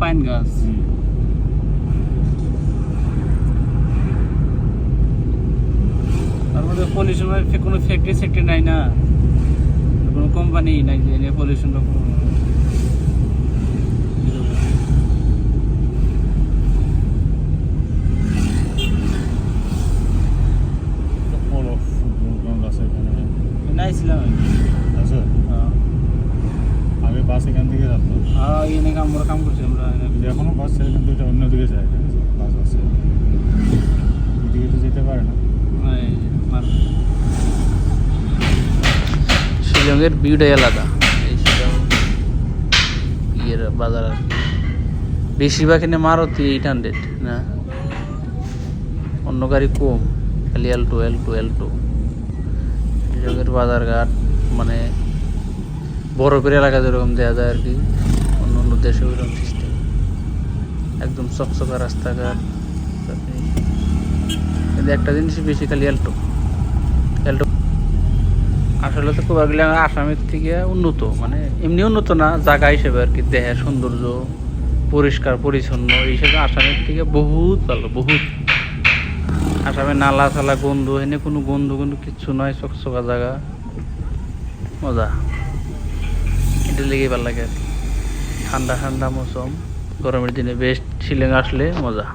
Pine গাছ। তার মধ্যে পলিউশনের কোনো ফ্যাক্টরি নাই না, কোনো কোম্পানি নাই যে পলিউশনটা নাইছিলাম আগে বাস এখান থেকে যাতো। হ্যাঁ এখানে আমরা কাম করছি আমরা এখনো বাস এখান থেকে অন্যদিকে যায়, বাস আছে এদিকে তো যেতে পারে না। শিলংয়ের ভিউটাই আলাদা। এই শিলং ইয়ের বাজার আর কি বেশিরভাগ এনে মারুতি 800 না, অন্য গাড়ি কম, খালি এলটো। শিলংয়ের বাজারঘাট মানে বরফের এলাকা যেরকম দেওয়া যায় আর কি, অন্য দেশে ওইরকম সিস্টেম, একদম চকচকা রাস্তাঘাট। কিন্তু একটা জিনিসই বেশি, খালি এলটো। আসলে তো খুব আগলে আসামের থেকে উন্নত, মানে এমনি উন্নত না, জায়গা হিসেবে আর কি, দেহের সৌন্দর্য, পরিষ্কার পরিচ্ছন্ন এই হিসেবে আসামের থেকে বহুত ভালো, বহুত। আসামে নালা চালা গন্ধ, এনে কোনো গন্ধ কিচ্ছু নয়, চকচকা জায়গা, মজা। এটা লেগে ভালো লাগে আর কি। ঠান্ডা মৌসুম, গরমের দিনে বেস্ট। শিলং আসলে মজা।